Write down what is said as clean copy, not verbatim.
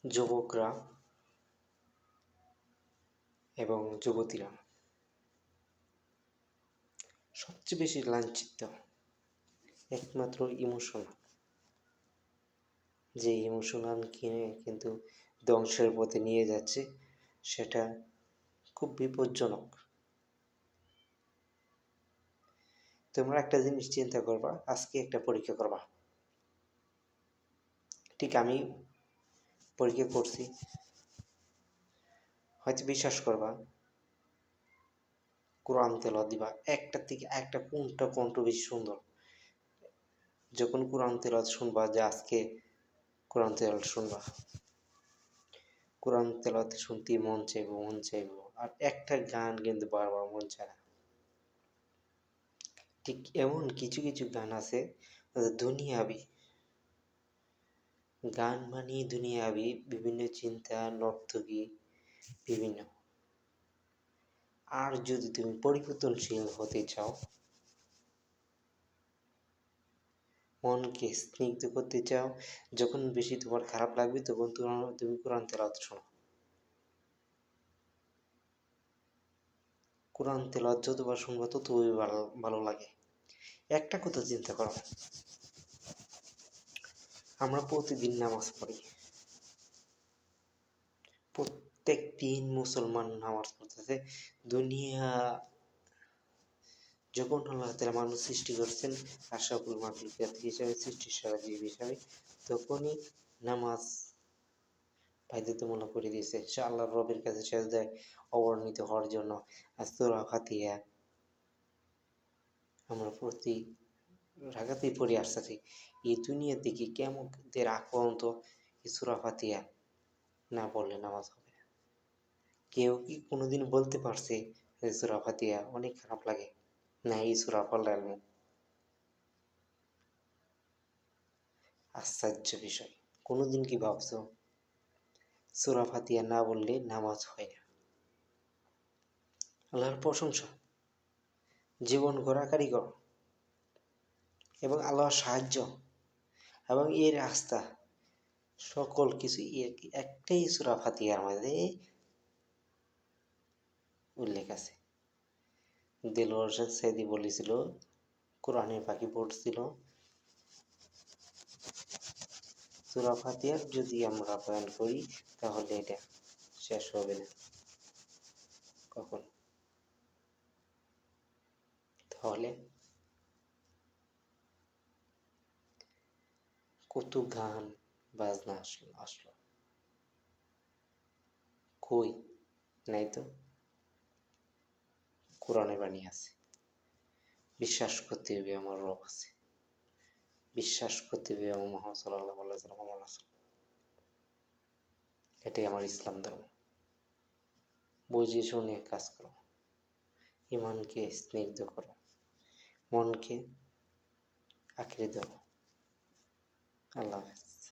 যুবকরা এবং যুবতীরা সবচেয়ে বেশি লাঞ্ছিত একমাত্র ইমোশনাল, যে ইমোশনাল কিনে কিন্তু ধ্বংসের পথে নিয়ে যাচ্ছে, সেটা খুব বিপজ্জনক। তোমরা একটা জিনিস চিন্তা করবা, আজকে একটা পরীক্ষা করবা, ঠিক আমি পরীক্ষা করছি, হয়তো বিশ্বাস করবা কোরআন তেলাওয়াত দিবা, একটা থেকে একটা কোনটা কণ্ঠ বেশি সুন্দর। যখন কোরআন তেলাওয়াত শুনবা, যে আজকে কোরআন তেলাওয়াত শুনবা, কোরআন তেলাওয়াত শুনতে মন চাইবো, আর একটা গান কিন্তু বারবার মন চায় না। ঠিক এমন কিছু কিছু গান আছে দুনিয়াবি গান, মানে দুনিয়াবি, বিভিন্ন চিন্তা, নর্তকী, বিভিন্ন। আর যদি তুমি পরিবর্তনশীল হতে চাও, মনকে স্নিগ্ধ করতে চাও, যখন বেশি তোমার খারাপ লাগবে তখন তুমি কোরআন তেলাওয়াত শোনো। কোরআন তেলাওয়াত যতবার শুনবো ততই ভালো লাগে। একটা কথা চিন্তা করো, আমরা প্রতিদিন নামাজ পড়ি, প্রত্যেক দিন মুসলমান নামাজ পড়তেছে। দুনিয়া যখন আল্লাহ তাআলা মানুষ সৃষ্টি করছেন আশরাফুল মাখলুকাত হিসেবে, সৃষ্টির সেরা জীব হিসাবে, তখনই নামাজ বাধ্যতামূলক করে দিয়েছে সে আল্লাহর রবের কাছে সেজদায় অবনীত হওয়ার জন্য। আর সূরা ফাতিহা আমরা প্রতি রাকাতেই পড়ে আসতেছি। এই দুনিয়া থেকে কিয়ামতের আগ পর্যন্ত এই সূরা ফাতিহা না পড়লে নামাজ হবে না। কেউ কি কোনোদিন বলতে পারছে যে সূরা ফাতিহা অনেক খারাপ লাগে? না, এই সূরা পড়লে আশ্চর্য বিষয়। কোনোদিন কি ভাবছো সূরা ফাতিহা না বললে নামাজ হয় না? আল্লাহর প্রশংসা, জীবন গড়া কারিগর এবং আল্লাহর সাহায্য এবং এর রাস্তা, সকল কিছু একটাই সূরা ফাতিহার মধ্যে উল্লেখ আছে। দেলোয়ার হোসেন সাইদি বলেছিল, কোরআনের পাখি পড়ছিল, সূরা ফাতিহার যদি আমরা বয়ান করি তাহলে এটা শেষ হবে না কখন। তাহলে কত গান বাজনা আসলো, কই? নাই তো। কোরআনে বাণী আছে, বিশ্বাস করতে হবে আমার রব আছে, বিশ্বাস করতে হবে আমার মুহাম্মদ সাল্লাল্লাহু আলাইহি ওয়াসাল্লাম আছে। এটাই আমার ইসলাম ধর্ম। বুঝে শুনে কাজ করো, ইমানকে স্নিগ্ধ করো, মনকে আঁকড়ে ধরো। আল্লাহ হাফেজ।